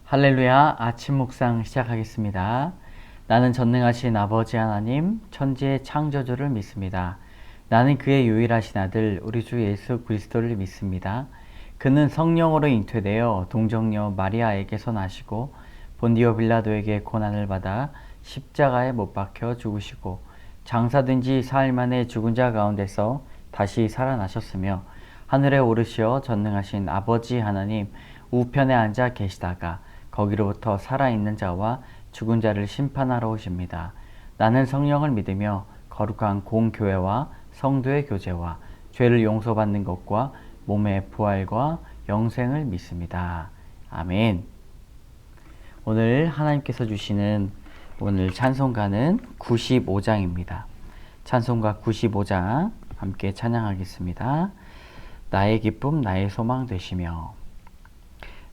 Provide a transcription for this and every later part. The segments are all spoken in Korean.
할렐루야. 아침 묵상 시작하겠습니다. 나는 전능하신 아버지 하나님, 천지의 창조주를 믿습니다. 나는 그의 유일하신 아들 우리 주 예수 그리스도를 믿습니다. 그는 성령으로 잉태되어 동정녀 마리아에게서 나시고 본디오 빌라도에게 고난을 받아 십자가에 못 박혀 죽으시고 장사된 지 사흘 만에 죽은 자 가운데서 다시 살아나셨으며 하늘에 오르시어 전능하신 아버지 하나님 우편에 앉아 계시다가 거기로부터 살아있는 자와 죽은 자를 심판하러 오십니다. 나는 성령을 믿으며 거룩한 공교회와 성도의 교제와 죄를 용서받는 것과 몸의 부활과 영생을 믿습니다. 아멘. 오늘 하나님께서 주시는 오늘 찬송가는 95장입니다. 찬송가 95장 함께 찬양하겠습니다. 나의 기쁨 나의 소망 되시며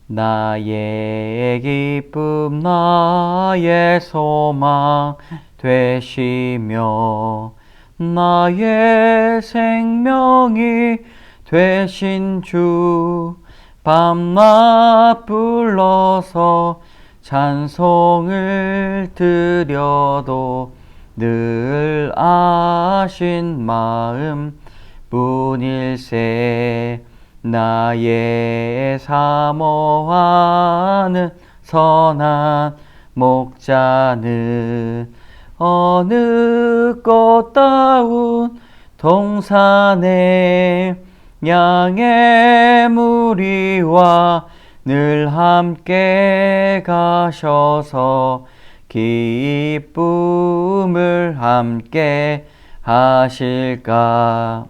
나의 기쁨 나의 소망 되시며 나의 생명이 되신 주 밤낮 불러서 찬송을 드려도 늘 아신 마음 뿐일세 나의 사모하는 선한 목자는 어느 꽃다운 동산에 양의 무리와 늘 함께 가셔서 기쁨을 함께 하실까.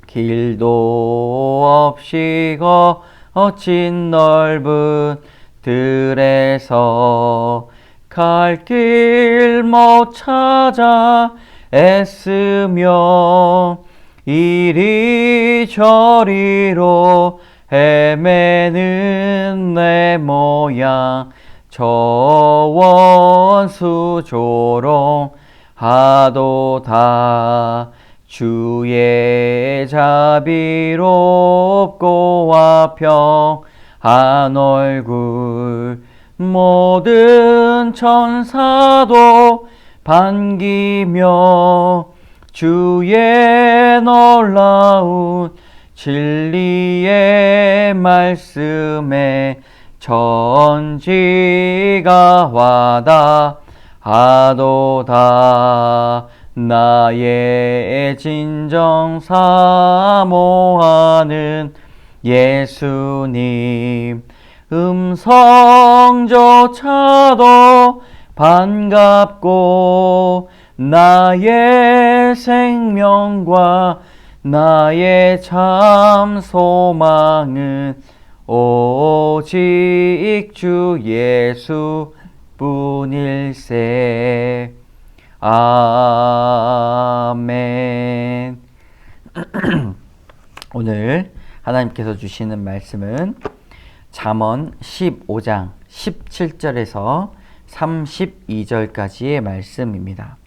길도 없이 거친 넓은 들에서 갈 길 못 찾아 애쓰며 이리저리로 헤매는 내 모양 저 원수 조롱하도다. 주의 자비롭고와 평한 얼굴 모든 천사도 반기며 주의 놀라운 진리의 말씀에 천지가 화답하도다. 나의 진정 사모하는 예수님 음성조차도 반갑고 나의 생명과 나의 참 소망은 오직 주 예수 뿐일세. 아멘. 오늘 하나님께서 주시는 말씀은 잠언 15장 17절에서 32절까지의 말씀입니다.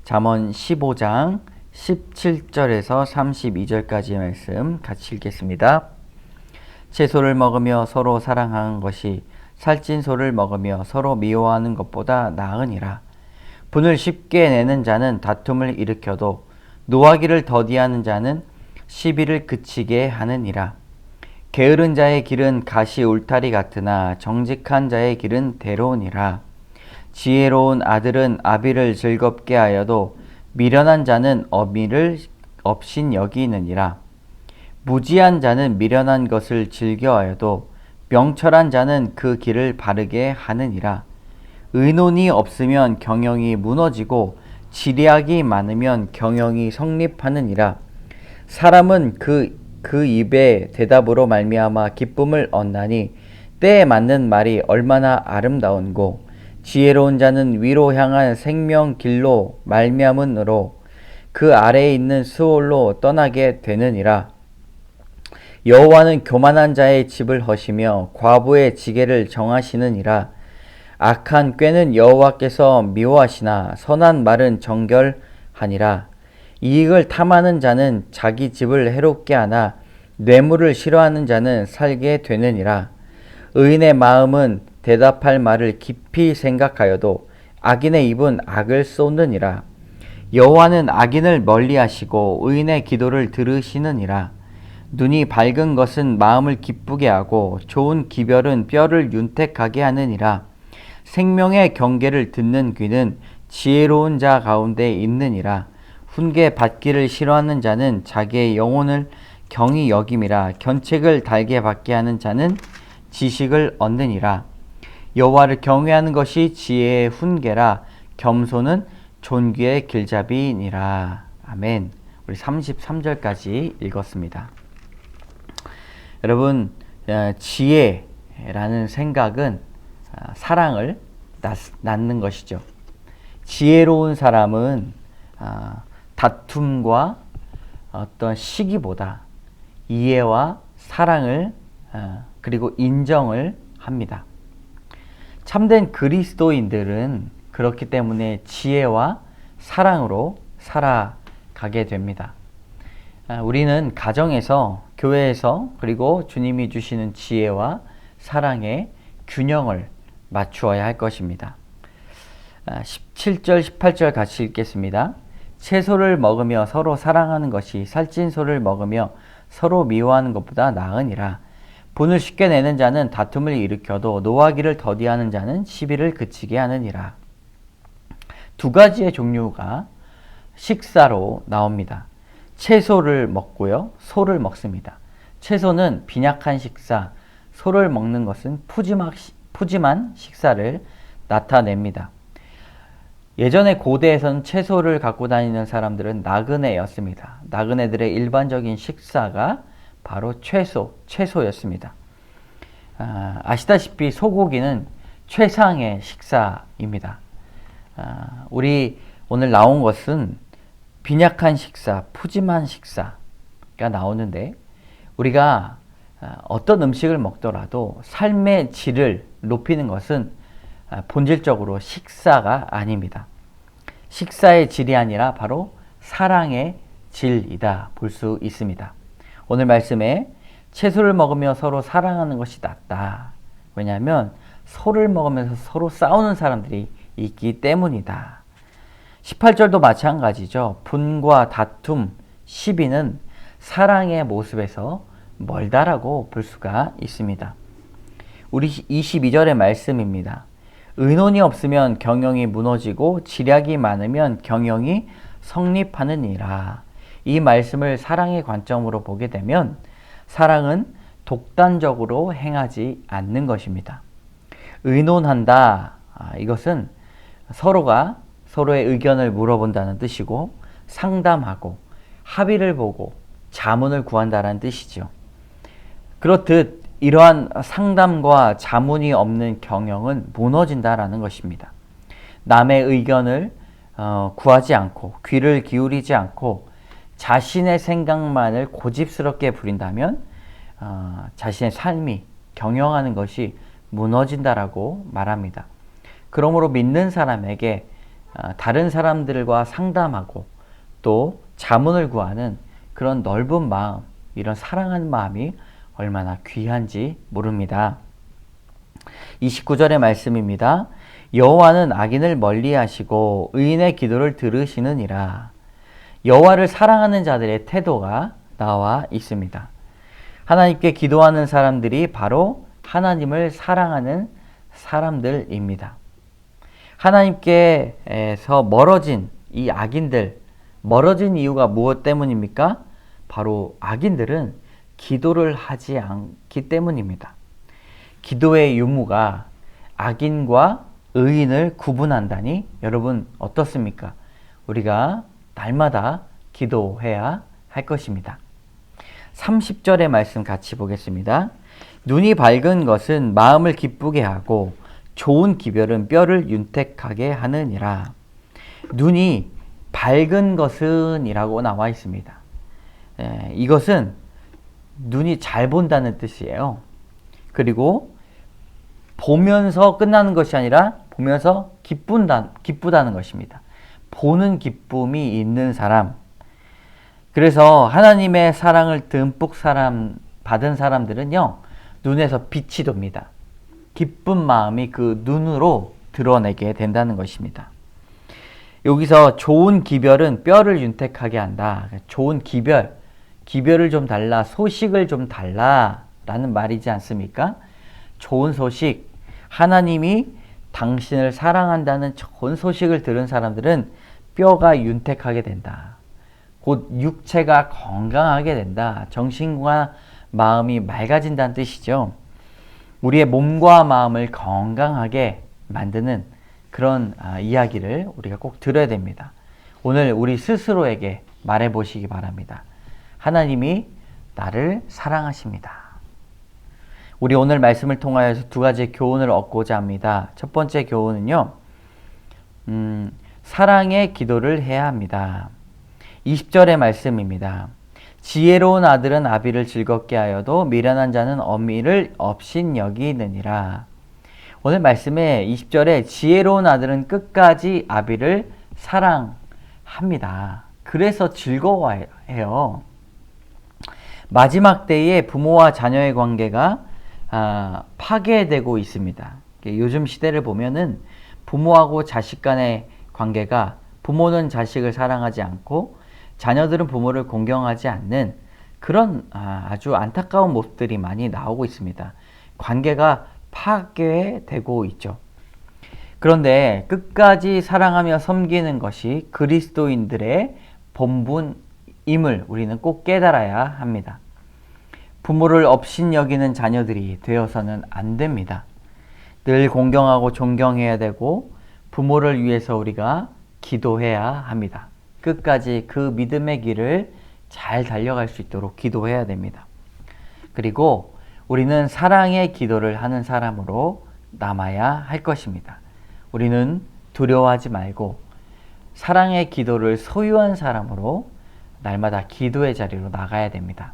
잠언 15장 17절에서 32절까지의 말씀 같이 읽겠습니다. 채소를 먹으며 서로 사랑하는 것이 살찐 소를 먹으며 서로 미워하는 것보다 나으니라. 분을 쉽게 내는 자는 다툼을 일으켜도 노하기를 더디하는 자는 시비를 그치게 하느니라. 게으른 자의 길은 가시 울타리 같으나 정직한 자의 길은 대로우니라. 지혜로운 아들은 아비를 즐겁게 하여도 미련한 자는 어미를 업신 여기느니라. 무지한 자는 미련한 것을 즐겨하여도 명철한 자는 그 길을 바르게 하느니라. 의논이 없으면 경영이 무너지고 지략이 많으면 경영이 성립하느니라. 사람은 그 입의 대답으로 말미암아 기쁨을 얻나니 때에 맞는 말이 얼마나 아름다운고 지혜로운 자는 위로 향한 생명 길로 말미암음으로 그 아래에 있는 수월로 떠나게 되느니라. 여호와는 교만한 자의 집을 허시며 과부의 지게를 정하시느니라. 악한 꾀는 여호와께서 미워하시나 선한 말은 정결하니라. 이익을 탐하는 자는 자기 집을 해롭게 하나 뇌물을 싫어하는 자는 살게 되느니라. 의인의 마음은 대답할 말을 깊이 생각하여도 악인의 입은 악을 쏟느니라. 여호와는 악인을 멀리하시고 의인의 기도를 들으시느니라. 눈이 밝은 것은 마음을 기쁘게 하고 좋은 기별은 뼈를 윤택하게 하느니라. 생명의 경계를 듣는 귀는 지혜로운 자 가운데 있느니라. 훈계 받기를 싫어하는 자는 자기의 영혼을 경히 여김이라. 견책을 달게 받게 하는 자는 지식을 얻느니라. 여호와를 경외하는 것이 지혜의 훈계라. 겸손은 존귀의 길잡이니라. 아멘. 우리 33절까지 읽었습니다. 여러분, 지혜라는 생각은 사랑을 낳는 것이죠. 지혜로운 사람은 다툼과 어떤 시기보다 이해와 사랑을 그리고 인정을 합니다. 참된 그리스도인들은 그렇기 때문에 지혜와 사랑으로 살아가게 됩니다. 우리는 가정에서, 교회에서, 그리고 주님이 주시는 지혜와 사랑의 균형을 맞추어야 할 것입니다. 17절, 18절 같이 읽겠습니다. 채소를 먹으며 서로 사랑하는 것이 살찐 소를 먹으며 서로 미워하는 것보다 나으니라. 분을 쉽게 내는 자는 다툼을 일으켜도 노하기를 더디하는 자는 시비를 그치게 하느니라. 두 가지의 종류가 식사로 나옵니다. 채소를 먹고요, 소를 먹습니다. 채소는 빈약한 식사, 소를 먹는 것은 푸짐한 식사를 나타냅니다. 예전에 고대에서는 채소를 갖고 다니는 사람들은 나그네였습니다. 나그네들의 일반적인 식사가 바로 채소였습니다. 아시다시피 소고기는 최상의 식사입니다. 우리 오늘 나온 것은 빈약한 식사, 푸짐한 식사가 나오는데, 우리가 어떤 음식을 먹더라도 삶의 질을 높이는 것은 본질적으로 식사가 아닙니다. 식사의 질이 아니라 바로 사랑의 질이다 볼 수 있습니다. 오늘 말씀에 채소를 먹으며 서로 사랑하는 것이 낫다. 왜냐하면 소를 먹으면서 서로 싸우는 사람들이 있기 때문이다. 18절도 마찬가지죠. 분과 다툼, 시비는 사랑의 모습에서 멀다라고 볼 수가 있습니다. 우리 22절의 말씀입니다. 의논이 없으면 경영이 무너지고 지략이 많으면 경영이 성립하느니라. 이 말씀을 사랑의 관점으로 보게 되면 사랑은 독단적으로 행하지 않는 것입니다. 의논한다. 이것은 서로가 서로의 의견을 물어본다는 뜻이고, 상담하고 합의를 보고 자문을 구한다는 뜻이죠. 그렇듯 이러한 상담과 자문이 없는 경영은 무너진다라는 것입니다. 남의 의견을 구하지 않고 귀를 기울이지 않고 자신의 생각만을 고집스럽게 부린다면 자신의 삶이, 경영하는 것이 무너진다라고 말합니다. 그러므로 믿는 사람에게 다른 사람들과 상담하고 또 자문을 구하는 그런 넓은 마음, 이런 사랑하는 마음이 얼마나 귀한지 모릅니다. 29절의 말씀입니다. 여호와는 악인을 멀리하시고 의인의 기도를 들으시느니라. 여호와를 사랑하는 자들의 태도가 나와 있습니다. 하나님께 기도하는 사람들이 바로 하나님을 사랑하는 사람들입니다. 하나님께서 멀어진 이 악인들, 멀어진 이유가 무엇 때문입니까? 바로 악인들은 기도를 하지 않기 때문입니다. 기도의 유무가 악인과 의인을 구분한다니 여러분 어떻습니까? 우리가 날마다 기도해야 할 것입니다. 30절의 말씀 같이 보겠습니다. 눈이 밝은 것은 마음을 기쁘게 하고 좋은 기별은 뼈를 윤택하게 하느니라. 눈이 밝은 것은 이라고 나와 있습니다. 이것은 눈이 잘 본다는 뜻이에요. 그리고 보면서 끝나는 것이 아니라 보면서 기쁘다는 것입니다. 보는 기쁨이 있는 사람. 그래서 하나님의 사랑을 듬뿍 받은 사람들은요, 눈에서 빛이 돕니다. 기쁜 마음이 그 눈으로 드러내게 된다는 것입니다. 여기서 좋은 기별은 뼈를 윤택하게 한다. 좋은 기별을 좀 달라, 소식을 좀 달라 라는 말이지 않습니까? 좋은 소식, 하나님이 당신을 사랑한다는 좋은 소식을 들은 사람들은 뼈가 윤택하게 된다. 곧 육체가 건강하게 된다. 정신과 마음이 맑아진다는 뜻이죠. 우리의 몸과 마음을 건강하게 만드는 그런 이야기를 우리가 꼭 들어야 됩니다. 오늘 우리 스스로에게 말해 보시기 바랍니다. 하나님이 나를 사랑하십니다. 우리 오늘 말씀을 통하여서 두 가지 교훈을 얻고자 합니다. 첫 번째 교훈은요, 사랑의 기도를 해야 합니다. 20절의 말씀입니다. 지혜로운 아들은 아비를 즐겁게 하여도 미련한 자는 어미를 업신여기느니라. 오늘 말씀에 20절에 지혜로운 아들은 끝까지 아비를 사랑합니다. 그래서 즐거워해요. 마지막 때에 부모와 자녀의 관계가 파괴되고 있습니다. 요즘 시대를 보면은 부모하고 자식 간의 관계가, 부모는 자식을 사랑하지 않고 자녀들은 부모를 공경하지 않는 그런 아주 안타까운 모습들이 많이 나오고 있습니다. 관계가 파괴되고 있죠. 그런데 끝까지 사랑하며 섬기는 것이 그리스도인들의 본분임을 우리는 꼭 깨달아야 합니다. 부모를 업신여기는 자녀들이 되어서는 안 됩니다. 늘 공경하고 존경해야 되고 부모를 위해서 우리가 기도해야 합니다. 끝까지 그 믿음의 길을 잘 달려갈 수 있도록 기도해야 됩니다. 그리고 우리는 사랑의 기도를 하는 사람으로 남아야 할 것입니다. 우리는 두려워하지 말고 사랑의 기도를 소유한 사람으로 날마다 기도의 자리로 나가야 됩니다.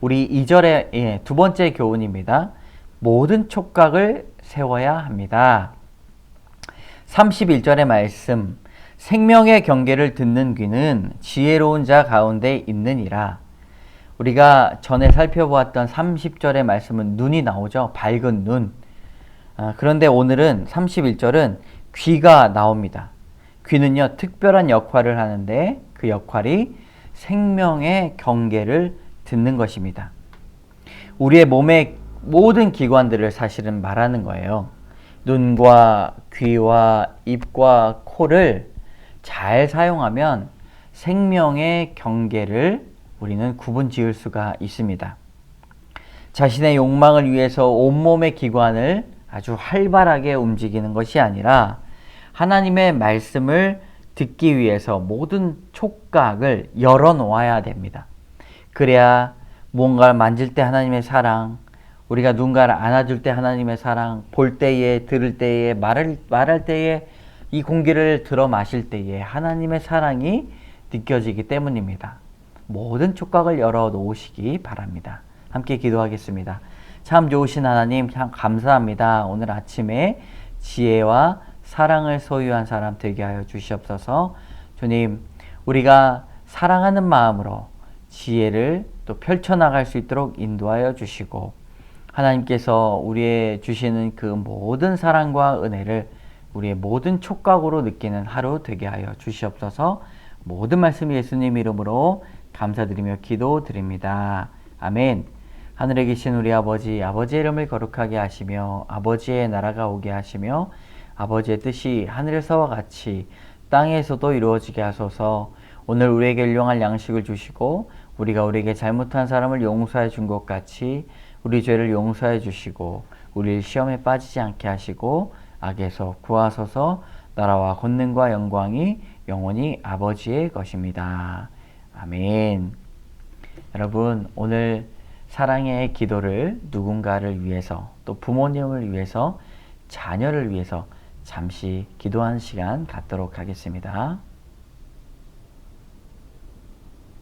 우리 2절의 두 번째 교훈입니다. 모든 촉각을 세워야 합니다. 31절의 말씀, 생명의 경계를 듣는 귀는 지혜로운 자 가운데 있느니라. 우리가 전에 살펴보았던 30절의 말씀은 눈이 나오죠. 밝은 눈. 그런데 오늘은 31절은 귀가 나옵니다. 귀는요, 특별한 역할을 하는데 그 역할이 생명의 경계를 듣는 것입니다. 우리의 몸의 모든 기관들을 사실은 말하는 거예요. 눈과 귀와 입과 코를 잘 사용하면 생명의 경계를 우리는 구분 지을 수가 있습니다. 자신의 욕망을 위해서 온몸의 기관을 아주 활발하게 움직이는 것이 아니라 하나님의 말씀을 듣기 위해서 모든 촉각을 열어놓아야 됩니다. 그래야 무언가를 만질 때 하나님의 사랑, 우리가 누군가를 안아줄 때 하나님의 사랑, 볼 때에, 들을 때에, 말할 때에, 이 공기를 들어 마실 때에 하나님의 사랑이 느껴지기 때문입니다. 모든 촉각을 열어놓으시기 바랍니다. 함께 기도하겠습니다. 참 좋으신 하나님, 참 감사합니다. 오늘 아침에 지혜와 사랑을 소유한 사람 되게 하여 주시옵소서. 주님, 우리가 사랑하는 마음으로 지혜를 또 펼쳐나갈 수 있도록 인도하여 주시고, 하나님께서 우리의 주시는 그 모든 사랑과 은혜를 우리의 모든 촉각으로 느끼는 하루 되게 하여 주시옵소서. 모든 말씀 예수님 이름으로 감사드리며 기도드립니다. 아멘. 하늘에 계신 우리 아버지, 아버지의 이름을 거룩하게 하시며 아버지의 나라가 오게 하시며 아버지의 뜻이 하늘에서와 같이 땅에서도 이루어지게 하소서. 오늘 우리에게 일용할 양식을 주시고 우리가 우리에게 잘못한 사람을 용서해 준 것 같이 우리 죄를 용서해 주시고 우리를 시험에 빠지지 않게 하시고 악에서 구하소서. 나라와 권능과 영광이 영원히 아버지의 것입니다. 아멘. 여러분, 오늘 사랑의 기도를 누군가를 위해서, 또 부모님을 위해서, 자녀를 위해서 잠시 기도하는 시간 갖도록 하겠습니다.